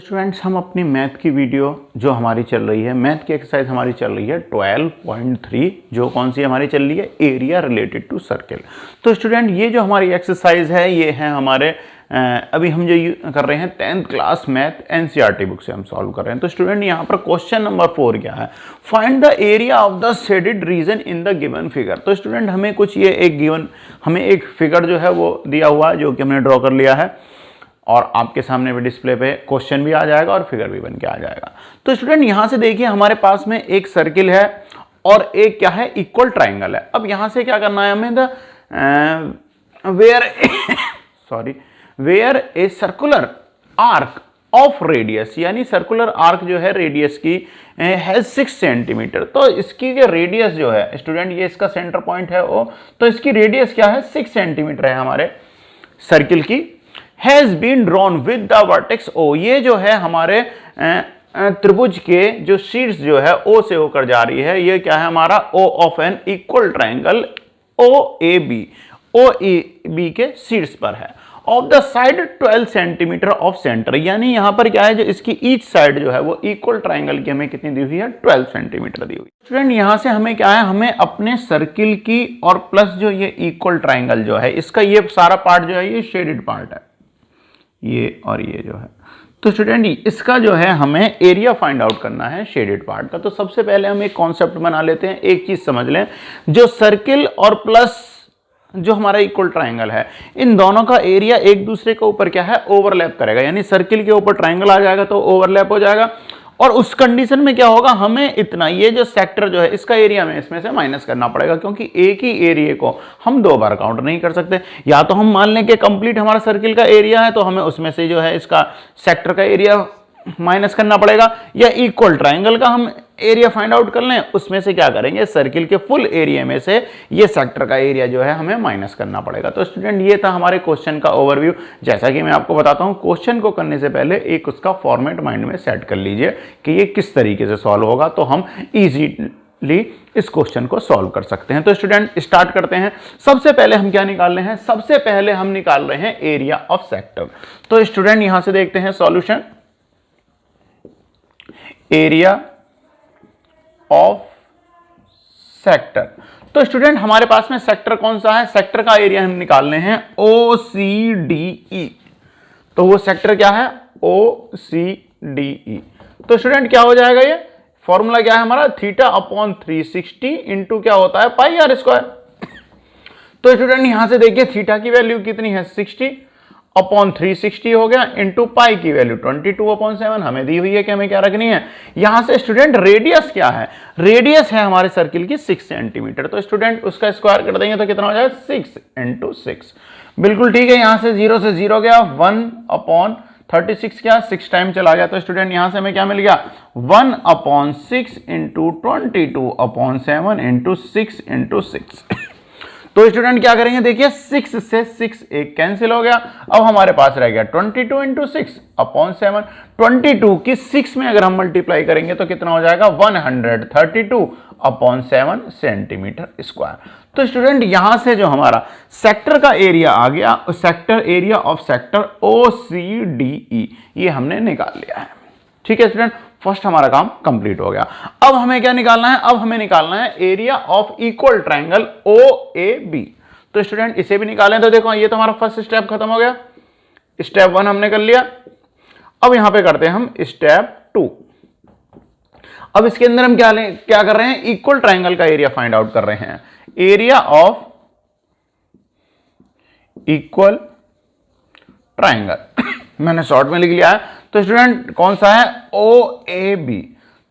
Students हम अपनी math की वीडियो जो हमारी चल रही है, मैथ की एक्सरसाइज हमारी चल रही है 12.3, जो कौन सी हमारी चल रही है, एरिया रिलेटेड टू सर्किल। तो स्टूडेंट ये जो हमारी एक्सरसाइज है ये है हमारे अभी हम जो कर रहे हैं 10th class math NCERT book से हम सॉल्व कर रहे हैं। तो स्टूडेंट यहाँ पर क्वेश्चन नंबर 4 क्या है, find the area of the shaded region in the given figure. तो स्टूडेंट हमें कुछ ये एक गिवन हमें एक फिगर जो है वो दिया हुआ है जो कि हमने ड्रॉ कर लिया है और आपके सामने भी डिस्प्ले पे क्वेश्चन भी आ जाएगा और फिगर भी बन के आ जाएगा। तो स्टूडेंट यहाँ से देखिए हमारे पास में एक सर्किल है और एक क्या है, इक्वल ट्राइंगल है। अब यहाँ से क्या करना है हमें, where a circular arc of radius, यानी सर्कुलर आर्क जो है रेडियस की है 6 सेंटीमीटर। तो इसकी जो रेडियस जो है स्टूडेंट, ये इसका सेंटर पॉइंट है ओ, तो इसकी रेडियस क्या है 6 सेंटीमीटर है हमारे सर्किल की। Has been drawn with the vertex O, ये जो है हमारे त्रिभुज के जो शीर्ष जो है ओ से होकर जा रही है, ये क्या है हमारा O of an equal triangle O A B के शीर्ष पर है। Of the side 12 centimetre of centre, यानी यहां पर क्या है जो इसकी ईच साइड जो है वो इक्वल ट्राइंगल की हमें कितनी दी हुई है, 12 सेंटीमीटर दी हुई। स्टूडेंट यहां से हमें क्या है, हमें अपने सर्किल की और प्लस जो ये इक्वल ट्राइंगल जो है इसका ये सारा पार्ट जो है ये शेडेड पार्ट है, ये और ये जो है। तो स्टूडेंट इसका जो है हमें एरिया फाइंड आउट करना है शेडेड पार्ट का। तो सबसे पहले हम एक कॉन्सेप्ट बना लेते हैं, एक चीज समझ लें, जो सर्किल और प्लस जो हमारा इक्वल ट्राइंगल है, इन दोनों का एरिया एक दूसरे के ऊपर क्या है, ओवरलैप करेगा। यानी सर्किल के ऊपर ट्राइंगल आ जाएगा तो ओवरलैप हो जाएगा और उस कंडीशन में क्या होगा, हमें इतना ये जो सेक्टर जो है इसका एरिया में इसमें से माइनस करना पड़ेगा, क्योंकि एक ही एरिया को हम 2 बार काउंट नहीं कर सकते। या तो हम मान लें कि कंप्लीट हमारा सर्किल का एरिया है तो हमें उसमें से जो है इसका सेक्टर का एरिया माइनस करना पड़ेगा, या इक्वल ट्राइंगल का हम एरिया फाइंड आउट कर लें, उसमें से क्या करेंगे, सर्किल के फुल एरिया में से ये सेक्टर का एरिया जो है हमें माइनस करना पड़ेगा। तो स्टूडेंट ये था हमारे क्वेश्चन का ओवरव्यू। जैसा कि मैं आपको बताता हूं, क्वेश्चन को करने से पहले एक उसका फॉर्मेट माइंड में सेट कर लीजिए कि ये किस तरीके से सॉल्व होगा, तो हम इजीली इस क्वेश्चन को सॉल्व कर सकते हैं। तो स्टूडेंट स्टार्ट करते हैं। सबसे पहले हम क्या निकाल रहे हैं, सबसे पहले हम निकाल रहे हैं एरिया ऑफ सेक्टर। तो स्टूडेंट यहां से देखते हैं सॉल्यूशन, एरिया ऑफ सेक्टर। तो स्टूडेंट हमारे पास में सेक्टर कौन सा है, सेक्टर का एरिया हम निकालने हैं OCDE। तो वो सेक्टर क्या है, OCDE। तो स्टूडेंट क्या हो जाएगा, ये फॉर्मूला क्या है हमारा, θ/360 इंटू क्या होता है, पाई आर स्क्वायर। तो स्टूडेंट यहां से देखिए थीटा की वैल्यू कितनी है, 60/360 हो गया, इंटू पाई की वैल्यू 22/7 हमें दी हुई है कि हमें क्या रखनी है। यहां से स्टूडेंट रेडियस क्या है, रेडियस है हमारे सर्किल की 6 सेंटीमीटर। तो स्टूडेंट उसका स्क्वायर कर देंगे तो कितना हो जाएगा, 6 × 6। बिल्कुल ठीक है, यहां से 0 से 0 गया, 1/36 क्या 6 टाइम चला गया। तो स्टूडेंट यहां से हमें क्या मिल गया, 1/6 इंटू 22/7 इंटू 6 × 6। तो स्टूडेंट क्या करेंगे, देखिए 6 से 6 एक कैंसिल हो गया, अब हमारे पास रह गया 22 इंटू 6/7। 22 की 6 में अगर हम मल्टीप्लाई करेंगे तो कितना हो जाएगा, 132/7 सेंटीमीटर स्क्वायर। तो स्टूडेंट यहां से जो हमारा सेक्टर का एरिया आ गया, sector area of sector OCDE, ये हमने निकाल लिया है। ठीक है स्टूडेंट, फर्स्ट हमारा काम कंप्लीट हो गया। अब हमें क्या निकालना है, अब हमें निकालना है area of equal triangle OAB। तो स्टूडेंट इसे भी निकालें, तो देखो ये तो हमारा फर्स्ट स्टेप खत्म हो गया, स्टेप 1 हमने कर लिया। अब यहां पे करते हैं हम स्टेप 2। अब इसके अंदर हम क्या कर रहे हैं, इक्वल ट्राइंगल का एरिया फाइंड आउट कर रहे हैं। एरिया ऑफ इक्वल ट्राइंगल मैंने शॉर्ट में लिख लिया है। तो स्टूडेंट कौन सा है, OAB।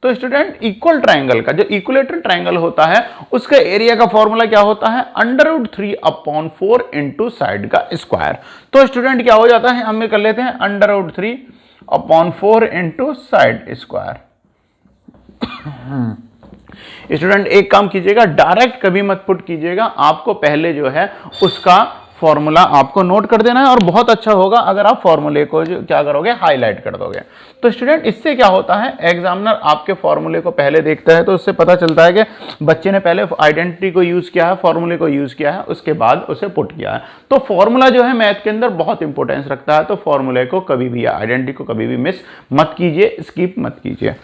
तो स्टूडेंट इक्वल ट्राइंगल का जो इक्विलेटरल ट्राइंगल होता है उसका एरिया का फॉर्मूला क्या होता है, √3/4 इंटू साइड का स्क्वायर। तो स्टूडेंट क्या हो जाता है, हम कर लेते हैं √3/4 इंटू साइड स्क्वायर। स्टूडेंट एक काम कीजिएगा, डायरेक्ट कभी मत पुट कीजिएगा, आपको पहले जो है उसका फॉर्मूला आपको नोट कर देना है और बहुत अच्छा होगा अगर आप फॉर्मूले को जो क्या करोगे हाईलाइट कर दोगे। तो स्टूडेंट इससे क्या होता है, एग्जामिनर आपके फॉर्मूले को पहले देखता है तो उससे पता चलता है कि बच्चे ने पहले आइडेंटिटी को यूज किया है, फॉर्मूले को यूज किया है, उसके बाद उसे पुट किया है। तो फॉर्मूला जो है मैथ के अंदर बहुत इंपॉर्टेंस रखता है, तो फॉर्मूले को कभी भी या आइडेंटिटी को कभी भी मिस मत कीजिए, स्किप मत कीजिए।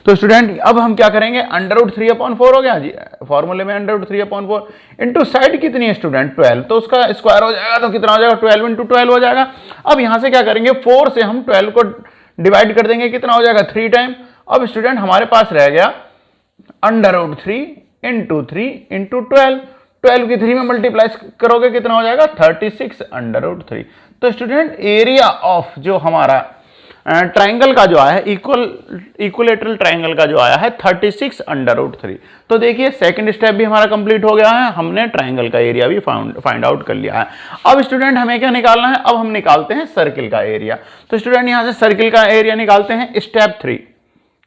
तो स्टूडेंट अब हम क्या करेंगे, √3/4 हो गया जी, फॉर्मूले में √3/4 इंटू साइड कितनी है स्टूडेंट 12, तो उसका स्क्वायर हो जाएगा तो कितना हो जाएगा 12 × 12 हो जाएगा। अब यहां से क्या करेंगे 4 से हम 12 को डिवाइड कर देंगे, कितना हो जाएगा 3 टाइम। अब स्टूडेंट हमारे पास रह गया √3 × 3 × 12, 12 की 3 में मल्टीप्लाई करोगे कितना हो जाएगा 36 √3। तो स्टूडेंट एरिया ऑफ जो हमारा ट्राइंगल का जो आया है, इक्विलेटरल ट्राइंगल का जो आया है 36 √3। तो देखिए सेकंड स्टेप भी हमारा कंप्लीट हो गया है, हमने ट्राइंगल का एरिया भी फाइंड आउट कर लिया है। अब स्टूडेंट हमें क्या निकालना है, अब हम निकालते हैं सर्किल का एरिया। तो स्टूडेंट यहां से सर्किल का एरिया निकालते हैं स्टेप 3,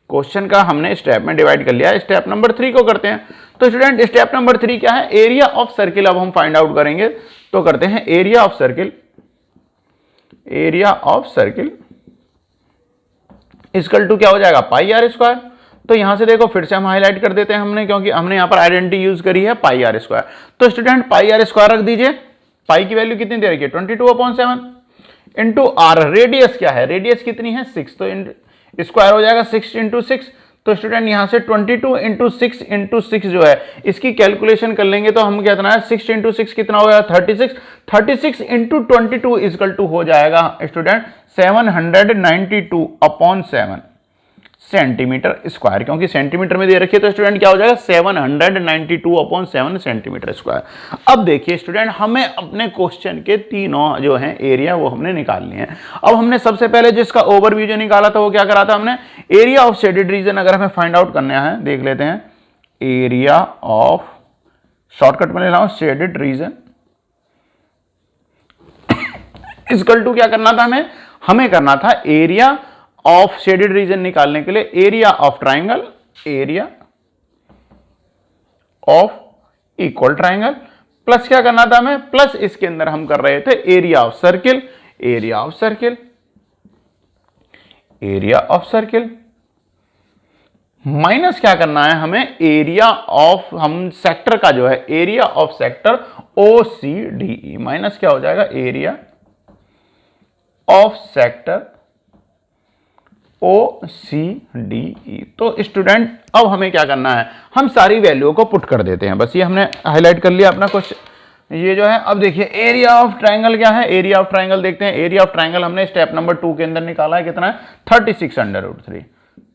क्वेश्चन का हमने स्टेप में डिवाइड कर लिया है, स्टेप नंबर 3 को करते हैं। तो स्टूडेंट स्टेप नंबर 3 क्या है, एरिया ऑफ सर्किल अब हम फाइंड आउट करेंगे। तो करते हैं area of circle, area of circle equal to क्या हो जाएगा πr²। तो यहां से देखो फिर से हम हाईलाइट कर देते हैं हमने, क्योंकि हमने यहां पर आइडेंटिटी यूज करी है πr²। तो स्टूडेंट πr² रख दीजिए, पाई की वैल्यू कितनी दे रखी है 22/7 इंटू आर, रेडियस क्या है, रेडियस कितनी है 6, तो स्क्वायर हो जाएगा 6 × 6। तो स्टूडेंट यहां से 22 × 6 × 6 जो है इसकी कैलकुलेशन कर लेंगे तो हम कितना है 6 × 6 कितना हो जाएगा 36, 36 × 22 इक्वल टू हो जाएगा स्टूडेंट 792/7 सेंटीमीटर स्क्वायर, क्योंकि सेंटीमीटर में दे रखी है तो स्टूडेंट क्या हो जाएगा 792/7 सेंटीमीटर स्क्वायर। अब देखिए स्टूडेंट हमें अपने क्वेश्चन के तीनों जो हैं एरिया वो हमने निकाल लिए हैं। अब हमने सबसे पहले जिसका ओवरव्यू जो निकाला था वो क्या करा था हमने, एरिया ऑफ शेडेड रीजन अगर हमें फाइंड आउट करना है देख लेते हैं, एरिया ऑफ, शॉर्टकट में ले रहा हूं शेडेड रीजन इक्वल टू क्या करना था हमें करना था एरिया ऑफ शेडेड रीजन निकालने के लिए area of triangle, area of equal triangle, plus क्या करना था हमें, प्लस इसके अंदर हम कर रहे थे area of circle, area of circle, area of circle, minus क्या करना है हमें एरिया ऑफ, हम सेक्टर का जो है area of sector OCDE, minus क्या हो जाएगा एरिया ऑफ सेक्टर OCDE। तो स्टूडेंट अब हमें क्या करना है, हम सारी वैल्यू को पुट कर देते हैं, बस ये हमने हाईलाइट कर लिया अपना क्वेश्चन ये जो है। अब देखिए एरिया ऑफ ट्राइंगल क्या है, एरिया ऑफ ट्राइंगल देखते हैं। एरिया ऑफ ट्राइंगल हमने स्टेप नंबर 2 के अंदर निकाला है, कितना है 36 √3,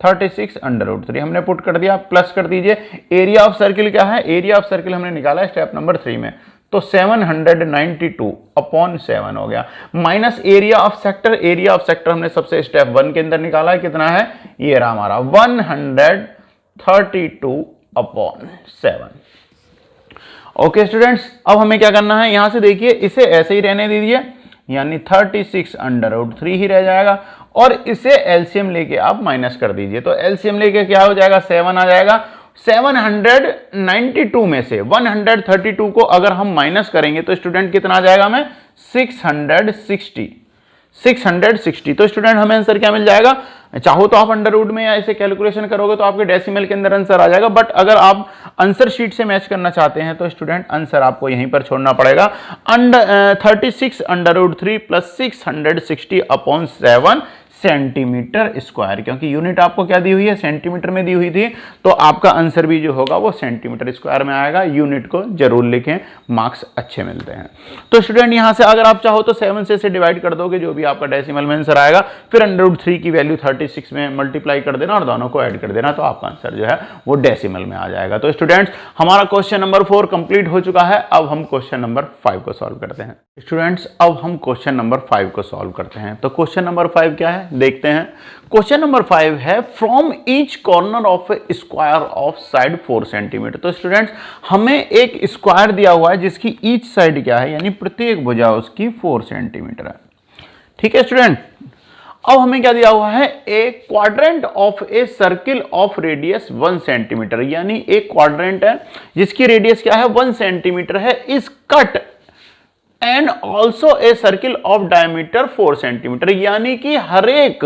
36 √3 हमने पुट कर दिया, प्लस कर दीजिए। एरिया ऑफ सर्किल क्या है, एरिया ऑफ सर्किल हमने निकाला है स्टेप नंबर 3 में, तो 792/7 हो गया, minus area of sector, area of sector हमने सबसे स्टेप 1 के अंदर निकाला है, कितना है ये रहा हमारा 132/7। ओके स्टूडेंट्स, अब हमें क्या करना है, यहां से देखिए इसे ऐसे ही रहने दीजिए, यानी 36 √3 ही रह जाएगा, और इसे एलसीएम लेके आप माइनस कर दीजिए। तो एलसीएम लेके क्या हो जाएगा 7 आ जाएगा। 792 में से 132 को अगर हम माइनस करेंगे तो स्टूडेंट कितना आ जाएगा हमें 660। तो स्टूडेंट हमें आंसर क्या मिल जाएगा, चाहो तो आप अंडर रूट में या इसे कैलकुलेशन करोगे तो आपके डेसिमल के अंदर आंसर आ जाएगा, बट अगर आप आंसर शीट से मैच करना चाहते हैं तो स्टूडेंट आंसर आपको यहीं पर छोड़ना पड़ेगा। 36 √3 प्लस 660/7 सेंटीमीटर स्क्वायर, क्योंकि यूनिट आपको क्या दी हुई है सेंटीमीटर में दी हुई थी, तो आपका आंसर भी जो होगा वो सेंटीमीटर स्क्वायर में आएगा। यूनिट को जरूर लिखें, मार्क्स अच्छे मिलते हैं। तो स्टूडेंट यहां से अगर आप चाहो तो 7 से इसे डिवाइड कर दोगे, जो भी आपका डेसिमल में आंसर आएगा, फिर √3 की वैल्यू 36 में मल्टीप्लाई कर देना और दोनों को ऐड कर देना, तो आपका आंसर जो है वो डेसिमल में आ जाएगा। तो स्टूडेंट्स हमारा क्वेश्चन नंबर 4 कंप्लीट हो चुका है। अब हम क्वेश्चन नंबर 5 को सॉल्व करते हैं। स्टूडेंट्स अब हम क्वेश्चन नंबर 5 को सॉल्व करते हैं। तो क्वेश्चन नंबर 5 क्या है देखते हैं। क्वेश्चन नंबर 5 है from each corner of A square of side 4 centimetre. तो स्टूडेंट्स हमें एक स्क्वायर दिया हुआ है जिसकी ईच साइड क्या है, यानी प्रत्येक भुजा उसकी 4 सेंटीमीटर है। ठीक है स्टूडेंट, अब हमें क्या दिया हुआ है, ए quadrant of a circle of radius 1 centimetre, यानी एक क्वाड्रेंट है जिसकी रेडियस क्या है 1 सेंटीमीटर है, इस cut and also a circle of diameter 4 centimetre, यानी कि हर एक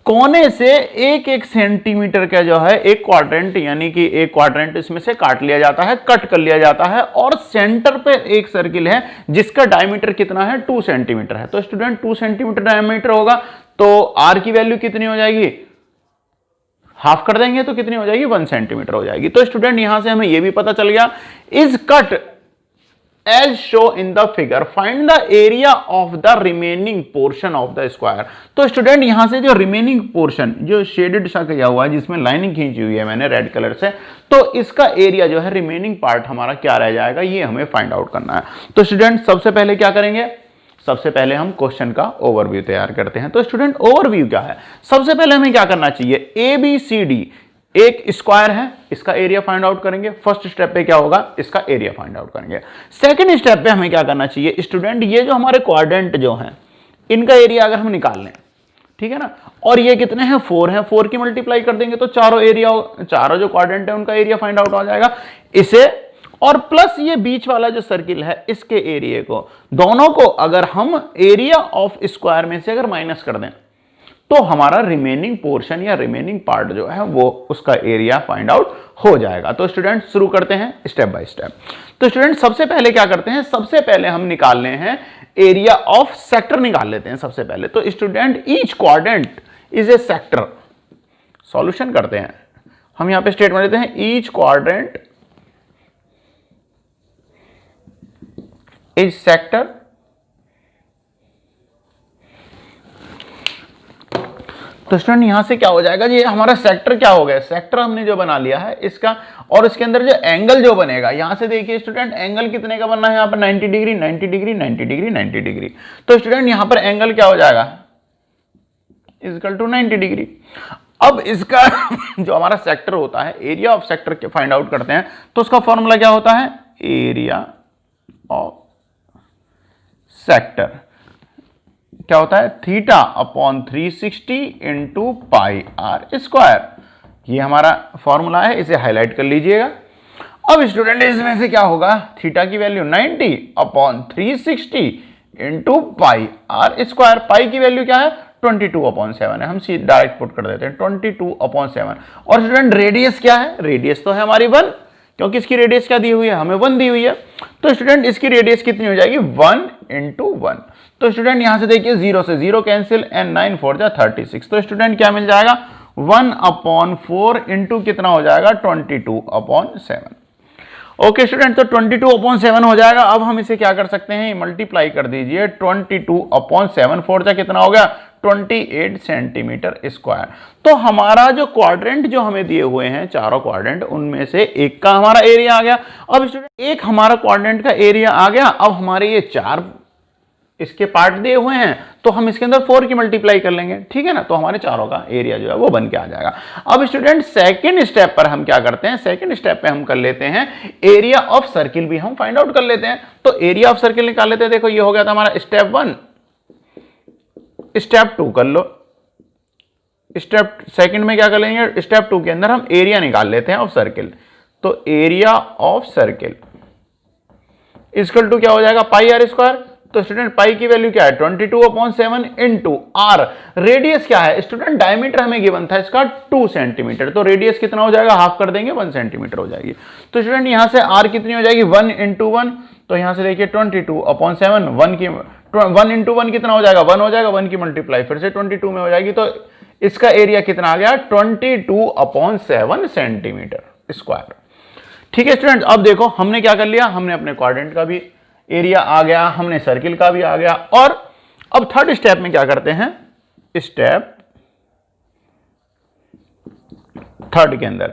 कोने से एक एक सेंटीमीटर का जो है एक क्वाड्रेंट, यानी कि एक क्वाड्रेंट इसमें से काट लिया जाता है, कट कर लिया जाता है, और सेंटर पे एक सर्किल है जिसका डायमीटर कितना है 2 सेंटीमीटर है। तो स्टूडेंट 2 सेंटीमीटर डायमीटर होगा तो आर की वैल्यू कितनी हो जाएगी, हाफ कर देंगे तो कितनी हो जाएगी 1 सेंटीमीटर हो जाएगी। तो स्टूडेंट यहां से हमें यह भी पता चल गया, is cut as show in the figure find the area of the remaining portion of the square। तो स्टूडेंट यहां से जो रिमेनिंग पोर्शन जो शेडेड सा किया हुआ है जिसमें लाइनिंग खींची हुई है मैंने रेड कलर से, तो इसका एरिया जो है रिमेनिंग पार्ट हमारा क्या रह जाएगा, ये हमें फाइंड आउट करना है। तो स्टूडेंट सबसे पहले क्या करेंगे, सबसे पहले हम क्वेश्चन का ओवरव्यू तैयार करते हैं। तो स्टूडेंट ओवरव्यू क्या है, सबसे पहले हमें क्या करना चाहिए, ए बी सी डी एक स्क्वायर है, इसका एरिया फाइंड आउट करेंगे। फर्स्ट स्टेप पे क्या होगा, इसका एरिया फाइंड आउट करेंगे। सेकंड स्टेप पे हमें क्या करना चाहिए स्टूडेंट, ये जो हमारे क्वाड्रेंट जो हैं इनका एरिया अगर हम निकाल लें, ठीक है ना, और ये कितने हैं 4 हैं, 4 की मल्टीप्लाई कर देंगे तो चारों एरिया, चारों जो क्वाड्रेंट है उनका एरिया फाइंड आउट हो जाएगा। इसे और प्लस ये बीच वाला जो सर्किल है इसके एरिया को, दोनों को अगर हम एरिया ऑफ स्क्वायर में से अगर माइनस कर दें तो हमारा रिमेनिंग पोर्शन या रिमेनिंग पार्ट जो है वो उसका एरिया फाइंड आउट हो जाएगा। तो स्टूडेंट शुरू करते हैं स्टेप बाय स्टेप। तो स्टूडेंट सबसे पहले क्या करते हैं, सबसे पहले हम निकालने हैं एरिया ऑफ सेक्टर निकाल लेते हैं सबसे पहले। तो student each quadrant is A sector, solution करते हैं हम, यहां पे स्टेटमेंट देते हैं ईच क्वाड्रेंट इज सेक्टर। तो स्टूडेंट यहां से क्या हो जाएगा, ये हमारा सेक्टर क्या हो गया, सेक्टर हमने जो बना लिया है इसका, और इसके अंदर जो एंगल जो बनेगा, यहां से देखिए स्टूडेंट एंगल कितने का बनना है, यहां पर 90 डिग्री 90 डिग्री 90 डिग्री 90 डिग्री। तो स्टूडेंट यहां पर एंगल क्या हो जाएगा, इक्वल टू 90 डिग्री। अब इसका जो हमारा सेक्टर होता है, एरिया ऑफ सेक्टर के फाइंड आउट करते हैं, तो उसका फॉर्मूला क्या होता है, एरिया ऑफ सेक्टर क्या होता है, theta upon 360 into pi r square. ये हमारा फॉर्मूला है, इसे हाईलाइट कर लीजिएगा। अब स्टूडेंट इसमें से क्या होगा, थीटा की value 90 upon 360 into pi r square. Pi की वैल्यू क्या है 22/7 है, हम सीधे डायरेक्ट पुट कर देते हैं 22/7। और स्टूडेंट रेडियस क्या है, रेडियस तो है हमारी 1, क्योंकि इसकी रेडियस क्या दी हुई है, हमें 1 दी हुई है। तो स्टूडेंट इसकी रेडियस कितनी हो जाएगी 1 इंटू 1। तो स्टूडेंट यहां से देखिए 0 से 0 कैंसिल एंड 9 4 जा 36। तो स्टूडेंट क्या मिल जाएगा 1/4 इंटू कितना हो जाएगा 22/7। ओके स्टूडेंट, तो 22/7 हो जाएगा। अब हम इसे क्या कर सकते हैं, मल्टीप्लाई कर दीजिए 22/7, 4 जा कितना हो गया 28 सेंटीमीटर स्क्वायर। तो हमारा जो क्वाड्रेंट जो हमें दिए हुए हैं चारों क्वाड्रेंट, उनमें से एक का हमारा एरिया आ गया। अब स्टूडेंट एक हमारा क्वाड्रेंट का एरिया आ गया। अब हमारे ये 4 इसके पार्ट दिए हुए हैं, तो हम इसके अंदर 4 की मल्टीप्लाई कर लेंगे, ठीक है ना, तो हमारे चारों का एरिया जो है वो बन के आ जाएगा। अब स्टूडेंट सेकंड स्टेप पर हम क्या करते हैं, सेकंड स्टेप पे हम कर लेते हैं एरिया ऑफ सर्किल भी हम फाइंड आउट कर लेते हैं। तो एरिया ऑफ सर्किल निकाल लेते हैं। देखो ये हो गया था हमारा स्टेप 1। स्टेप 2 कर लो, स्टेप सेकंड में क्या कर लेंगे, स्टेप 2 के अंदर हम एरिया निकाल लेते हैं ऑफ सर्किल। तो area of circle equal to क्या हो जाएगा पाई आर स्क्वायर। तो स्टूडेंट पाई की वैल्यू क्या है 22/7 इंटू आर। रेडियस क्या है स्टूडेंट, डायमीटर हमें गिवन था इसका 2 सेंटीमीटर, तो रेडियस कितना हो जाएगा, हाफ कर देंगे 1 सेंटीमीटर हो जाएगी। तो स्टूडेंट यहां से आर कितनी हो जाएगी 1 इंटू 1। तो यहां से देखिए 22/7, 1 की 1 इंटू 1 कितना हो जाएगा 1 हो जाएगा, 1 की मल्टीप्लाई फिर से 22 में हो जाएगी। तो इसका एरिया कितना आ गया 22/7 सेंटीमीटर स्क्वायर। ठीक है स्टूडेंट, अब देखो हमने क्या कर लिया, हमने अपने क्वाड्रेंट का भी एरिया आ गया, हमने सर्किल का भी आ गया। और अब थर्ड स्टेप में क्या करते हैं, स्टेप थर्ड के अंदर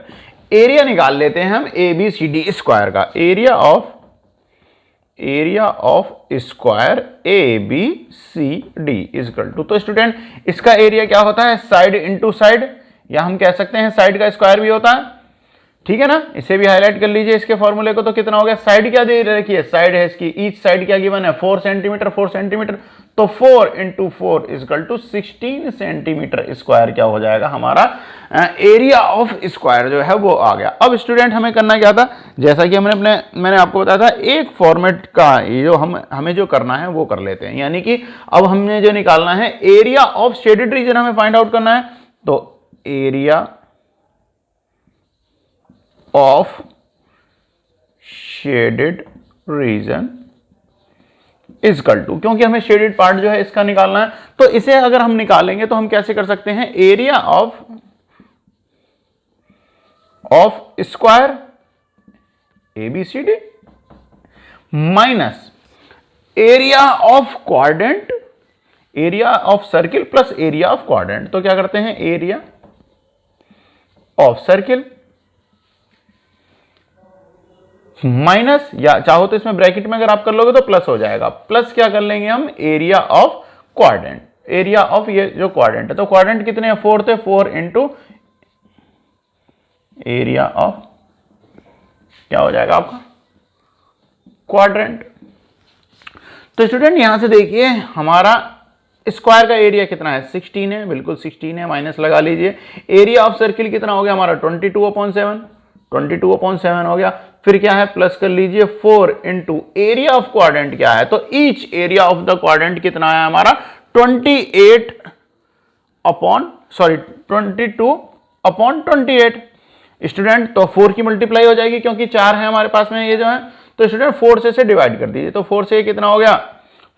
एरिया निकाल लेते हैं हम A B C D square का। Area of square A B C D equal to, तो स्टूडेंट इसका एरिया क्या होता है साइड इंटू साइड, या हम कह सकते हैं साइड का स्क्वायर भी होता है, ठीक है ना। इसे भी हाईलाइट कर लीजिए इसके फॉर्मूले को। तो कितना हो गया, साइड क्या दे रखी है, साइड है इसकी, ईच साइड क्या गिवन है 4 सेंटीमीटर 4 सेंटीमीटर। तो 4 into 4 equal to 16 centimetre square क्या हो जाएगा हमारा एरिया ऑफ स्क्वायर जो है वो आ गया। अब स्टूडेंट हमें करना क्या था, जैसा कि मैंने आपको बताया था, एक फॉर्मेट का ये जो हमें जो करना है वो कर लेते हैं। यानी कि अब हमने जो निकालना है एरिया ऑफ शेडेड रीजन हमें फाइंड आउट करना है। तो area of shaded region equal to, क्योंकि हमें शेडेड पार्ट जो है इसका निकालना है, तो इसे अगर हम निकालेंगे तो हम कैसे कर सकते हैं, area of square ABCD minus area of quadrant, area of circle plus area of quadrant. तो क्या करते हैं, एरिया ऑफ सर्किल माइनस, या चाहो तो इसमें ब्रैकेट में अगर आप कर लोगे तो प्लस हो जाएगा, प्लस क्या कर लेंगे हम, area of quadrant, area of ये जो क्वाड्रेंट है, तो क्वाड्रेंट कितने हैं, 4 थे, 4 इंटू एरिया ऑफ क्या हो जाएगा आपका क्वाड्रेंट। तो स्टूडेंट यहां से देखिए हमारा स्क्वायर का एरिया कितना है, 16 है, बिल्कुल 16 है, माइनस लगा लीजिए। एरिया ऑफ सर्किल कितना हो गया हमारा 22/7, 22/7 हो गया। फिर क्या है, प्लस कर लीजिए 4 इंटू एरिया ऑफ क्वाड्रेंट क्या है, तो each area of the quadrant कितना है हमारा 22/28 स्टूडेंट। तो 4 की मल्टीप्लाई हो जाएगी क्योंकि 4 है हमारे पास में ये जो है, तो स्टूडेंट 4 से डिवाइड कर दीजिए, तो 4 से कितना हो गया,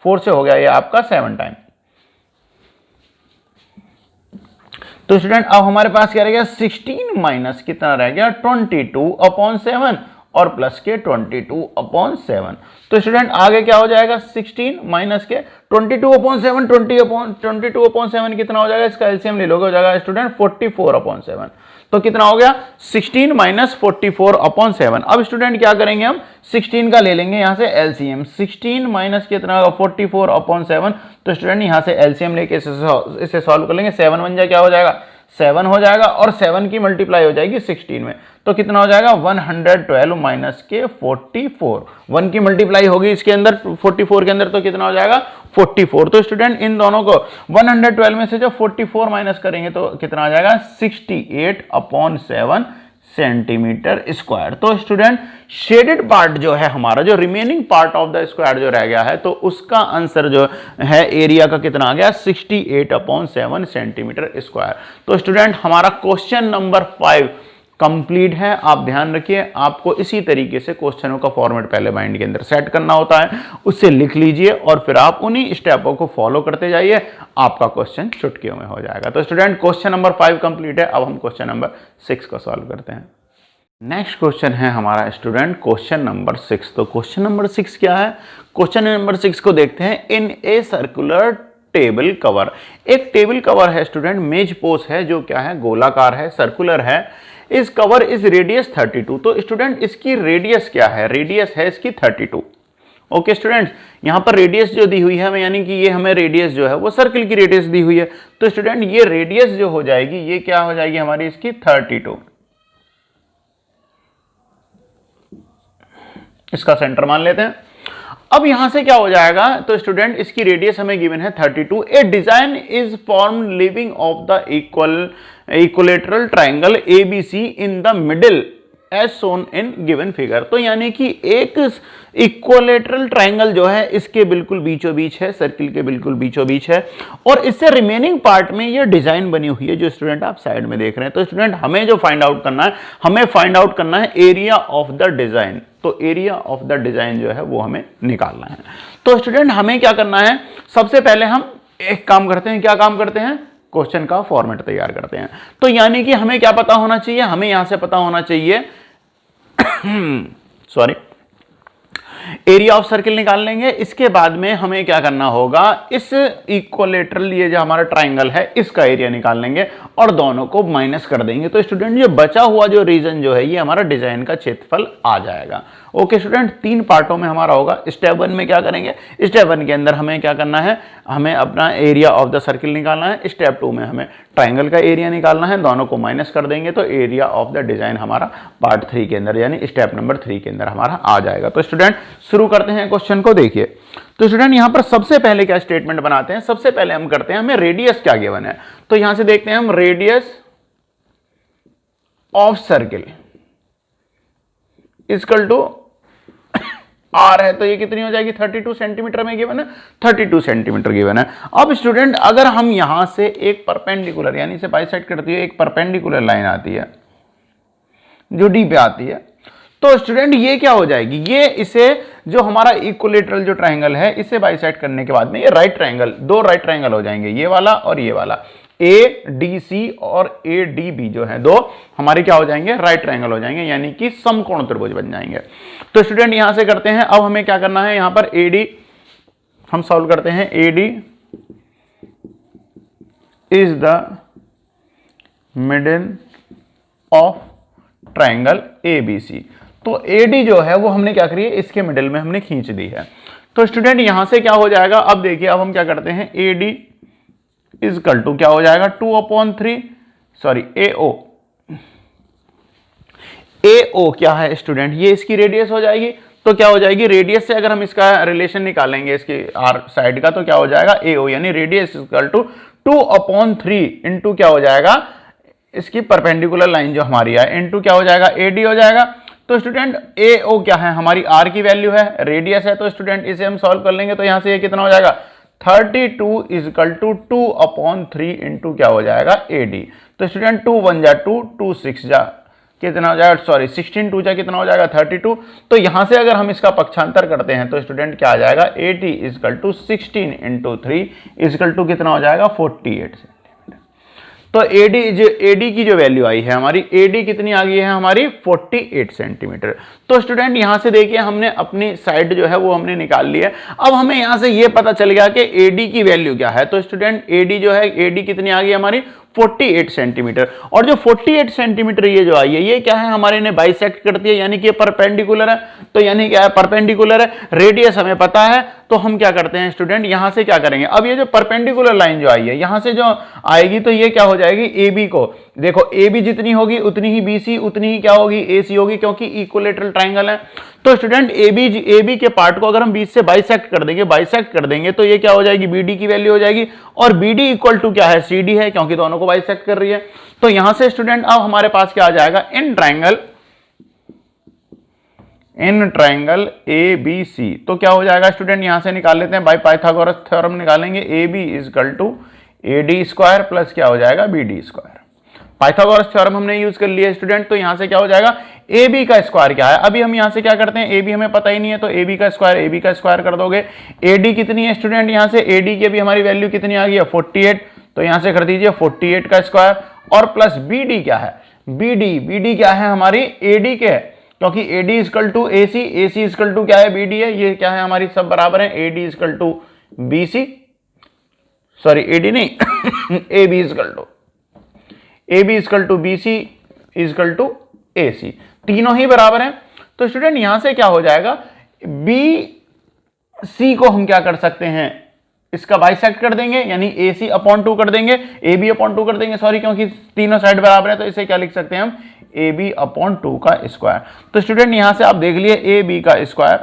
4 से हो गया ये आपका 7 टाइम। तो स्टूडेंट अब हमारे पास क्या रह गया, 16 माइनस कितना रह गया 22/7 और प्लस के 22/7। तो स्टूडेंट आगे क्या हो जाएगा, 16 माइनस के 22/7, 22/7 कितना हो जाएगा, इसका एलसीएम ले लोगे, हो जाएगा स्टूडेंट 44/7। तो कितना हो गया 16 माइनस 44/7। अब स्टूडेंट क्या करेंगे, हम 16 का ले लेंगे यहां से एलसीएम, 16 माइनस कितना होगा 44/7। तो स्टूडेंट यहां से एलसीएम लेके इसे सॉल्व कर लेंगे, 7 बन जाए क्या हो जाएगा 7 हो जाएगा, और 7 की मल्टीप्लाई हो जाएगी 16 में, तो कितना हो जाएगा 112 माइनस के 44, 1 की मल्टीप्लाई होगी इसके अंदर 44 के अंदर, तो कितना हो जाएगा 44। तो स्टूडेंट इन दोनों को 112 में से जब 44 माइनस करेंगे तो कितना आ जाएगा 68/7 सेंटीमीटर स्क्वायर। तो स्टूडेंट शेडेड पार्ट जो है हमारा, जो remaining part of the square जो रह गया है, तो उसका आंसर जो है एरिया का कितना आ गया 68/7 सेंटीमीटर स्क्वायर। तो स्टूडेंट हमारा क्वेश्चन नंबर 5 कंप्लीट है। आप ध्यान रखिए, आपको इसी तरीके से क्वेश्चनों का फॉर्मेट पहले माइंड के अंदर सेट करना होता है, उससे लिख लीजिए और फिर आप उन्हीं स्टेपों को फॉलो करते जाइए, आपका क्वेश्चन चुटकियों में हो जाएगा। तो स्टूडेंट क्वेश्चन नंबर 5 कंप्लीट है। अब हम क्वेश्चन नंबर 6 को सॉल्व करते हैं। नेक्स्ट क्वेश्चन है हमारा स्टूडेंट क्वेश्चन नंबर 6। तो क्वेश्चन नंबर 6 क्या है, क्वेश्चन नंबर 6 को देखते हैं। इन ए सर्कुलर टेबल कवर, एक टेबल कवर है स्टूडेंट, मेज पोज है जो क्या है गोलाकार है, सर्कुलर है। इस कवर इज रेडियस 32। तो स्टूडेंट इसकी रेडियस क्या है, रेडियस है इसकी 32। ओके स्टूडेंट, यहां पर रेडियस जो दी हुई है हमें, यानी कि ये हमें रेडियस जो है वो सर्किल की रेडियस दी हुई है, तो स्टूडेंट ये रेडियस जो हो जाएगी ये क्या हो जाएगी हमारी इसकी 32। इसका सेंटर मान लेते हैं। अब यहां से क्या हो जाएगा, तो स्टूडेंट इसकी रेडियस हमें गिवन है 32। A design is form leaving of the equilateral triangle ABC in the middle edge shown in given figure. तो यानी कि एक इक्वलेटरल ट्राइंगल जो है इसके बिल्कुल बीचों बीच है, सर्किल के बिल्कुल बीचों बीच है, और इससे रिमेनिंग पार्ट में ये डिजाइन बनी हुई है जो स्टूडेंट आप साइड में देख रहे हैं। तो स्टूडेंट हमें जो फाइंड आउट करना है, हमें फाइंड आउट करना है एरिया ऑफ द डिजाइन। तो एरिया ऑफ द डिजाइन जो है वो हमें निकालना है। तो स्टूडेंट हमें क्या करना है, सबसे पहले हम एक काम करते हैं, क्या काम करते हैं, क्वेश्चन का फॉर्मेट तैयार करते हैं। तो यानी कि हमें क्या पता होना चाहिए, हमें यहां से पता होना चाहिए सॉरी, एरिया ऑफ सर्किल निकाल लेंगे। इसके बाद में हमें क्या करना होगा, इस इक्वलेटरल ये जो हमारा ट्राइंगल है इसका एरिया निकाल लेंगे और दोनों को माइनस कर देंगे। तो स्टूडेंट ये बचा हुआ जो रीजन जो है ये हमारा डिजाइन का क्षेत्रफल आ जाएगा। ओके स्टूडेंट, 3 पार्टों में हमारा होगा। स्टेप 1 में क्या करेंगे, स्टेप 1 के अंदर हमें क्या करना है, हमें अपना एरिया ऑफ द सर्किल निकालना है। स्टेप 2 में हमें ट्राइंगल का एरिया निकालना है, दोनों को माइनस कर देंगे तो एरिया ऑफ द डिजाइन हमारा पार्ट 3 के अंदर यानी स्टेप नंबर 3 के अंदर हमारा आ जाएगा। तो स्टूडेंट शुरू करते हैं क्वेश्चन को। देखिए तो स्टूडेंट यहां पर सबसे पहले क्या स्टेटमेंट बनाते हैं, सबसे पहले हम करते हैं, हमें रेडियस क्या गिवन है, तो यहां से देखते हैं हम radius of circle equal to r है, तो ये कितनी हो जाएगी 32 सेंटीमीटर में गिवन है, 32 सेंटीमीटर गिवन है। अब स्टूडेंट अगर हम यहां से एक परपेंडिकुलर यानी से बाइसेक्ट करती है एक परपेंडिकुलर लाइन आती है जो डी पे आती है, तो स्टूडेंट ये क्या हो जाएगी, ये इसे जो हमारा इक्विलेटरल जो ट्रायंगल है इसे बाइसेक्ट करने के बाद में ये राइट ट्रायंगल, दो राइट ट्रायंगल हो जाएंगे, ये वाला और ये वाला, ए डी सी और ए डी बी जो है दो हमारे क्या हो जाएंगे, राइट ट्रायंगल हो जाएंगे, यानी कि समकोण त्रिभुज बन जाएंगे। तो स्टूडेंट यहां से करते हैं, अब हमें क्या करना है, यहां पर ए डी हम सॉल्व करते हैं, A D is the middle of triangle A B C. तो ए डी जो है वो हमने क्या करी है, इसके मिडिल में हमने खींच दी है। तो स्टूडेंट यहां से क्या हो जाएगा, अब देखिए अब हम क्या करते हैं, ए डी इजकल टू क्या हो जाएगा 2/3 सॉरी AO, AO क्या है स्टूडेंट, ये इसकी रेडियस हो जाएगी। तो क्या हो जाएगी, रेडियस से अगर हम इसका रिलेशन निकालेंगे इसके आर साइड का, तो क्या हो जाएगा AO यानी रेडियस इजकल टू 2/3 इंटू क्या हो जाएगा, इसकी परपेंडिकुलर लाइन जो हमारी है इंटू क्या हो जाएगा AD हो जाएगा। तो स्टूडेंट AO क्या है, हमारी R की वैल्यू है, रेडियस है, तो स्टूडेंट इसे हम सॉल्व कर लेंगे, तो यहां से ये कितना हो जाएगा 32 इजकल टू 2/3 इंटू क्या हो जाएगा AD। तो स्टूडेंट 2 1 जा 2, 2 6 जा कितना हो जाएगा, सॉरी 16 2 जा कितना हो जाएगा 32। तो यहां से अगर हम इसका पक्षांतर करते हैं तो स्टूडेंट क्या आ जाएगा 80 is equal to 16 into 3 is equal to कितना हो जाएगा 48 सेंटीमीटर। तो AD की जो वैल्यू आई है हमारी, AD कितनी आ गई है हमारी 48 सेंटीमीटर। तो स्टूडेंट यहां से देखिए हमने अपनी साइड जो है वो हमने निकाल ली है। अब हमें यहां से ये पता चल गया कि AD की वैल्यू क्या है। तो स्टूडेंट AD जो है, AD कितनी आ गई हमारी 48 सेंटीमीटर, और जो 48 सेंटीमीटर ये जो आई है ये क्या है, हमारे ने बाइसेक्ट करती है, यानी कि ये परपेंडिकुलर है। तो यानी क्या है, परपेंडिकुलर है, रेडियस हमें पता है, तो हम क्या करते हैं स्टूडेंट यहां से क्या करेंगे, अब ये जो परपेंडिकुलर लाइन जो आई है यहां से जो आएगी तो ये क्या हो जाएगी AB को, देखो AB जितनी होगी उतनी ही BC उतनी ही क्या होगी AC होगी, क्योंकि इक्विलेटरल ट्रायंगल है। तो स्टूडेंट AB के पार्ट को अगर हम बीच से बाइसेक्ट कर देंगे तो ये क्या हो जाएगी BD की वैल्यू हो जाएगी, और BD इक्वल टू क्या है CD है, क्योंकि दोनों को बाइसेक्ट कर रही है। तो यहां से स्टूडेंट अब हमारे पास क्या आ जाएगा, इन ट्रायंगल ABC। तो क्या हो जाएगा स्टूडेंट, यहां से निकाल लेते हैं, बाय पाइथागोरस थ्योरम निकालेंगे, AB is equal to AD square plus क्या हो जाएगा BD स्क्वायर। पाइथागोरस थ्योरम हमने यूज कर लिया स्टूडेंट। तो यहां से क्या हो जाएगा, AB का स्क्वायर क्या है, अभी हम यहां से क्या करते हैं, AB हमें पता ही नहीं है, तो AB का स्क्वायर कर दोगे। AD कितनी है स्टूडेंट, यहां से AD की अभी हमारी वैल्यू कितनी आ गई है 48, तो यहां से कर दीजिए 48 का स्क्वायर, और प्लस BD क्या है, BD क्या है हमारी AD के, क्योंकि AD is equal to AC, AC is equal to क्या है BD है, ये क्या है हमारी सब बराबर है, AD is equal to BC, sorry AD नहीं AB is equal to BC is equal to AC, तीनों ही बराबर हैं। तो स्टूडेंट यहां से क्या हो जाएगा, BC को हम क्या कर सकते हैं, इसका बाइसेक्ट कर देंगे, यानी AC/2 कर देंगे, AB/2 कर देंगे, सॉरी क्योंकि तीनों साइड बराबर है, तो इसे क्या लिख सकते हैं हम AB/2 का स्क्वायर। तो स्टूडेंट यहां से आप देख लिए AB का स्क्वायर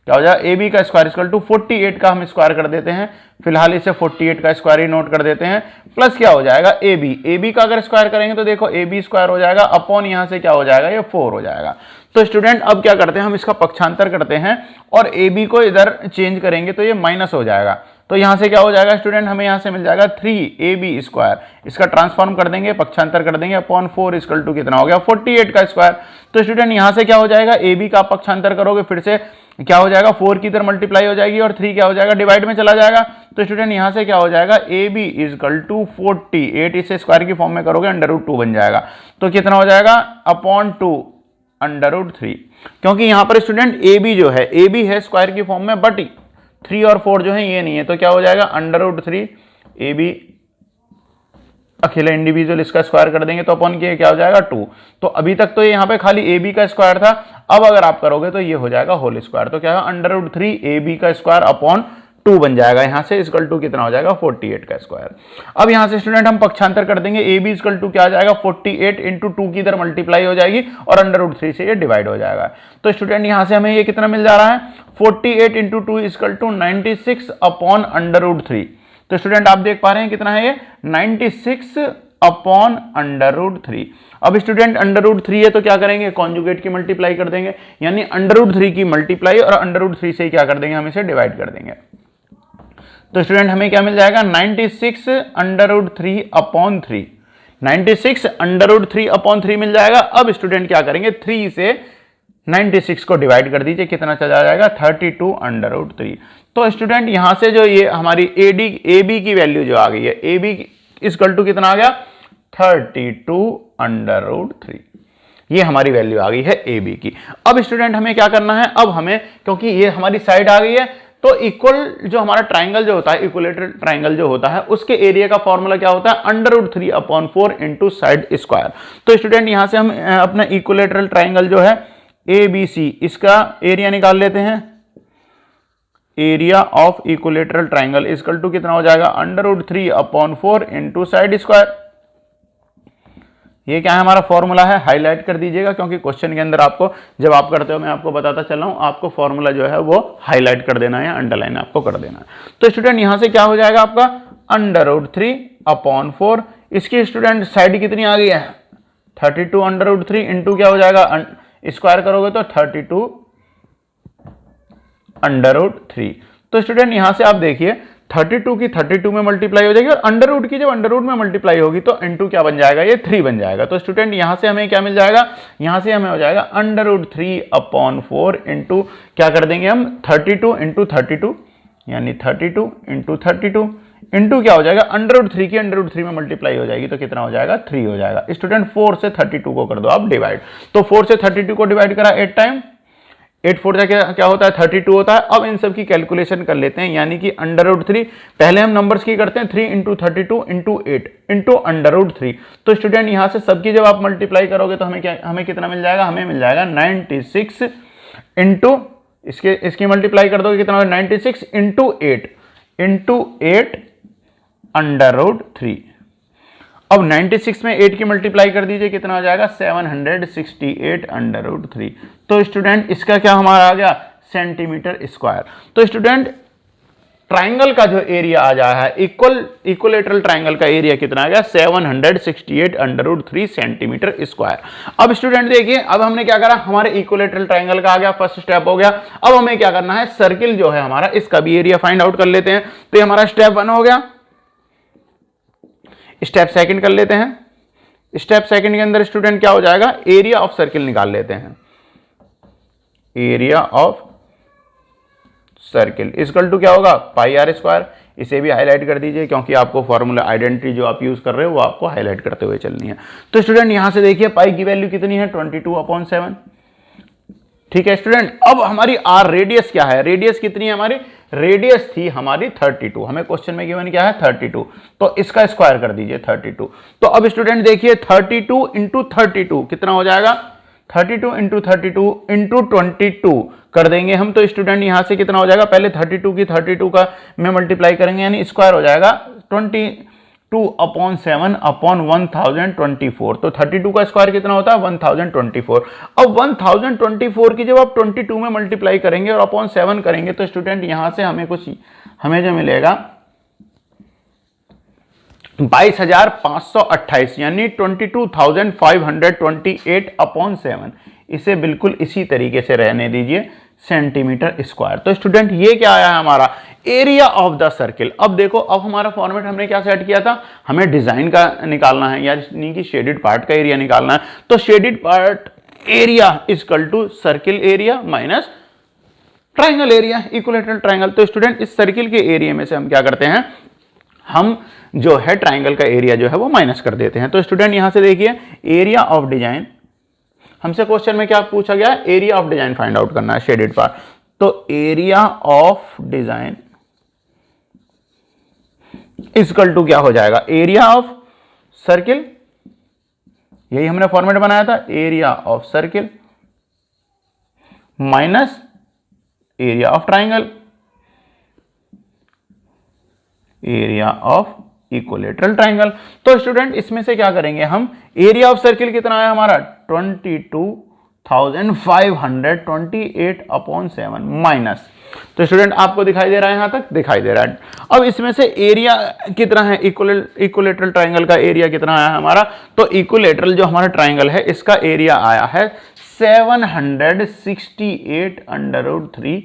क्या हो जाएगा, AB का स्क्वायर इक्वल टू 48 का हम स्क्वायर कर देते हैं, फिलहाल इसे 48 का स्क्वायर ही नोट कर देते हैं, प्लस क्या हो जाएगा AB का अगर स्क्वायर करेंगे तो देखो AB स्क्वायर हो जाएगा, अपॉन यहां से क्या हो जाएगा, ये 4 हो जाएगा। तो स्टूडेंट अब क्या करते हैं, हम इसका पक्षांतर करते हैं और AB को इधर चेंज करेंगे तो ये माइनस हो जाएगा। तो यहां से क्या हो जाएगा स्टूडेंट, हमें यहां से मिल जाएगा 3AB स्क्वायर, इसका ट्रांसफॉर्म कर देंगे, पक्षांतर कर देंगे, अपॉन 4 इक्वल टू कितना हो गया 48 का स्क्वायर। तो स्टूडेंट यहां से क्या हो जाएगा, AB का पक्षांतर करोगे फिर से क्या हो जाएगा, 4 की इधर मल्टीप्लाई हो जाएगी और 3 क्या हो जाएगा डिवाइड में चला जाएगा। तो स्टूडेंट यहां से क्या हो जाएगा, AB इजकल टू 48, इसे स्क्वायर की फॉर्म में करोगे √2 बन जाएगा, तो कितना हो जाएगा अपॉन 2 √3, क्योंकि यहां पर स्टूडेंट AB जो है, AB है स्क्वायर की फॉर्म में, बट 3 और 4 जो है ये नहीं है, तो क्या हो जाएगा √3 AB अकेला इंडिविजुअल इसका स्क्वायर कर देंगे तो अपॉन के क्या हो जाएगा 2। तो अभी तक तो ये यहाँ पे खाली AB का स्क्वायर था, अब अगर आप करोगे तो ये हो जाएगा होल स्क्वायर, तो क्या है √3 AB का स्क्वायर अपॉन 2 बन जाएगा यहाँ से, इक्वल टू कितना हो जाएगा 48 का स्क्वायर। अब यहाँ से स्टूडेंट हम पक्षांतर कर देंगे, ए बी इक्वल टू क्या आ जाएगा 48 इंटू 2 की इधर मल्टीप्लाई हो जाएगी और अंडर रूट 3 से ये डिवाइड हो जाएगा। तो स्टूडेंट यहाँ से हमें ये कितना मिल जा रहा है 48 into 2 equal to 96 upon under root 3। तो स्टूडेंट आप देख पा रहे हैं कितना है ये 96 अपॉन अंडर रूट 3। अब स्टूडेंट अंडर रूट 3 है तो क्या करेंगे कॉन्जुगेट की मल्टीप्लाई कर देंगे, यानी अंडर रूट 3 की मल्टीप्लाई और अंडर रूट 3 से क्या कर देंगे हम इसे डिवाइड कर देंगे। तो स्टूडेंट हमें क्या मिल जाएगा 96 under root 3 upon 3, 96 under root 3 upon 3 मिल जाएगा। अब स्टूडेंट क्या करेंगे 3 से 96 को डिवाइड कर दीजिए, कितना चला जाएगा 32 अंडर रूट 3। तो स्टूडेंट यहां से जो ये हमारी ए बी की वैल्यू जो आ गई है, ए बी इक्वल टू कितना आ गया 32 अंडर रूट 3, ये हमारी वैल्यू आ गई है ए बी की। अब स्टूडेंट हमें क्या करना है, अब हमें क्योंकि ये हमारी साइड आ गई है तो इक्वल जो हमारा ट्राइंगल जो होता है, इक्विलेटरल ट्राइंगल जो होता है उसके एरिया का फॉर्मूला क्या होता है under root 3 upon 4 into side square. तो स्टूडेंट यहां से हम अपना इक्विलेटरल ट्राइंगल जो है ए बी सी इसका एरिया निकाल लेते हैं। Area of equilateral triangle equal to कितना हो जाएगा under root 3 upon 4 into side square. ये क्या है हमारा फॉर्मूला है, हाईलाइट कर दीजिएगा क्योंकि क्वेश्चन के अंदर आपको जब आप करते हो मैं आपको बताता चल रहा हूं, आपको फॉर्मूला जो है वो हाईलाइट कर देना है, अंडरलाइन आपको कर देना है। तो स्टूडेंट यहां से क्या हो जाएगा आपका अंडर रूट 3 अपॉन 4, इसकी स्टूडेंट साइड कितनी आ गई है 32 अंडर रूट 3 इंटू क्या हो जाएगा स्क्वायर करोगे तो 32 अंडर रूट 3। तो स्टूडेंट यहां से आप देखिए 32 की 32 में मल्टीप्लाई हो जाएगी और अंडर रूट की जब अंडर रूट में मल्टीप्लाई होगी तो इंटू क्या बन जाएगा ये 3 बन जाएगा। तो स्टूडेंट यहां से हमें क्या मिल जाएगा, यहां से हमें हो जाएगा अंडर रूट 3 अपॉन 4 इंटू क्या कर देंगे हम 32 इंटू 32 यानी 32 इंटू 32 इंटू क्या हो जाएगा अंडर रूट 3 की अंडर रूट 3 में मल्टीप्लाई हो जाएगी तो कितना हो जाएगा 3 हो जाएगा। स्टूडेंट 4 से 32 को कर दो आप डिवाइड, तो 4 से 32 को डिवाइड करा 8 टाइम, 8 4 क्या होता है 32 होता है। अब इन सब की कैलकुलेशन कर लेते हैं, यानी कि अंडर रूट 3 पहले हम नंबर्स की करते हैं 3 into 32 into 8 into under root 3। तो स्टूडेंट यहां से सबकी जब आप मल्टीप्लाई करोगे तो हमें कितना मिल जाएगा, हमें मिल जाएगा 96 इंटू इसकी मल्टीप्लाई कर दोगे कितना होगा 96 इंटू 8 अंडर रूट 3। अब 96 में 8 की मल्टीप्लाई कर दीजिए कितना आ जाएगा 768 अंडर रूट 3। तो स्टूडेंट इसका क्या हमारा आ गया सेंटीमीटर स्क्वायर। तो स्टूडेंट ट्राइंगल का जो एरिया आ जाए है इक्विलेटरल ट्राइंगल का एरिया कितना आ गया 768 अंडर रूट 3 सेंटीमीटर स्क्वायर। अब स्टूडेंट देखिए अब हमने क्या करा, हमारे इक्विलेटरल ट्राइंगल का आ गया, फर्स्ट स्टेप हो गया। अब हमें क्या करना है सर्किल जो है हमारा इसका भी एरिया फाइंड आउट कर लेते हैं। तो ये हमारा स्टेप 1 हो गया। स्टेप सेकंड कर लेते हैं। स्टेप सेकंड के अंदर स्टूडेंट क्या हो जाएगा एरिया ऑफ सर्किल निकाल लेते हैं। Area of circle equal to क्या होगा पाई आर स्क्वायर। इसे भी हाईलाइट कर दीजिए क्योंकि आपको फॉर्मूला आइडेंटिटी जो आप यूज कर रहे हो वो आपको हाईलाइट करते हुए चलनी है। तो स्टूडेंट यहां से देखिए पाई की वैल्यू कितनी है 22/7। ठीक है स्टूडेंट, अब हमारी आर रेडियस क्या है, रेडियस कितनी है हमारी, रेडियस थी हमारी 32, हमें क्वेश्चन में गिवन क्या है 32, तो इसका स्क्वायर कर दीजिए 32। तो अब स्टूडेंट देखिए 32 इंटू 32 कितना हो जाएगा 32 इंटू 32 इंटू 22 कर देंगे हम। तो स्टूडेंट यहां से कितना हो जाएगा, पहले 32 की 32 का में मल्टीप्लाई करेंगे यानी स्क्वायर हो जाएगा 22/7 अपॉन 1024। तो 32 का स्क्वायर कितना होता है 1024। अब 1024 की जब आप 22 में मल्टीप्लाई करेंगे और अपॉन 7 करेंगे तो स्टूडेंट यहां से हमें जो मिलेगा 22,528 यानी 22,528/7। इसे बिल्कुल इसी तरीके से रहने दीजिए सेंटीमीटर स्क्वायर। तो स्टूडेंट ये क्या आया है हमारा एरिया ऑफ द सर्किल। अब देखो अब हमारा फॉर्मेट हमने क्या सेट किया था, हमें डिजाइन का निकालना है यानी कि शेडेड पार्ट का एरिया निकालना है। तो shaded part area equal to circle area minus triangle area, equilateral triangle. तो स्टूडेंट इस सर्किल के एरिया में से हम क्या करते हैं, हम जो है ट्राइंगल का एरिया जो है वो माइनस कर देते हैं। तो स्टूडेंट यहां से देखिए एरिया ऑफ डिजाइन, हमसे क्वेश्चन में क्या पूछा गया, area of design find out करना है शेडेड पार्ट। तो area of design equal to क्या हो जाएगा एरिया ऑफ सर्किल, यही हमने फॉर्मेट बनाया था, area of circle minus area of triangle. Area of equilateral triangle. तो स्टूडेंट इसमें से क्या करेंगे हम, एरिया ऑफ सर्किल कितना है हमारा 22,528/7 माइनस, तो स्टूडेंट आपको दिखाई दे रहा है, यहां तक दिखाई दे रहा है। अब इसमें से एरिया कितना है, इक्विलेटरल ट्राइंगल का एरिया कितना आया हमारा, तो इक्विलेटरल जो हमारा ट्राइंगल है इसका एरिया आया है 768/3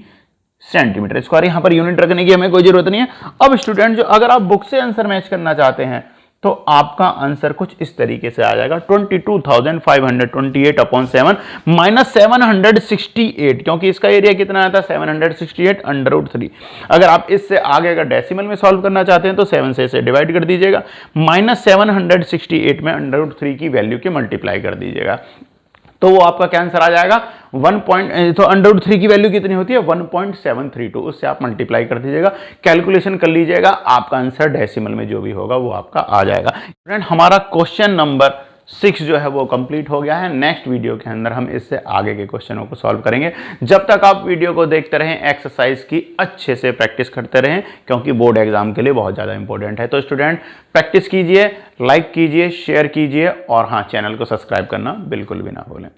सेंटीमीटर स्क्वायर। यहां पर यूनिट रखने की हमें कोई जरूरत नहीं है। अब स्टूडेंट जो अगर आप बुक से आंसर मैच करना चाहते हैं तो आपका आंसर कुछ इस तरीके से आ जाएगा 22,528/7 माइनस 768, क्योंकि इसका एरिया कितना आया था 768/3। अगर आप इससे आगे अगर डेसिमल में सॉल्व करना चाहते हैं तो 7 से इसे डिवाइड कर दीजिएगा, माइनस 768 में √3 की वैल्यू के मल्टीप्लाई कर दीजिएगा, तो वो आपका क्या आंसर आ जाएगा 1 तो √3 की वैल्यू कितनी होती है 1.732, उससे आप मल्टीप्लाई कर दीजिएगा, कैलकुलेशन कर लीजिएगा, आपका आंसर डेसिमल में जो भी होगा वो आपका आ जाएगा। फ्रेंड हमारा क्वेश्चन नंबर 6 जो है वो कंप्लीट हो गया है। नेक्स्ट वीडियो के अंदर हम इससे आगे के क्वेश्चनों को सॉल्व करेंगे। जब तक आप वीडियो को देखते रहें, एक्सरसाइज की अच्छे से प्रैक्टिस करते रहें, क्योंकि बोर्ड एग्जाम के लिए बहुत ज़्यादा इंपॉर्टेंट है। तो स्टूडेंट प्रैक्टिस कीजिए, लाइक कीजिए, शेयर कीजिए और हाँ, चैनल को सब्सक्राइब करना बिल्कुल भी ना भूलें।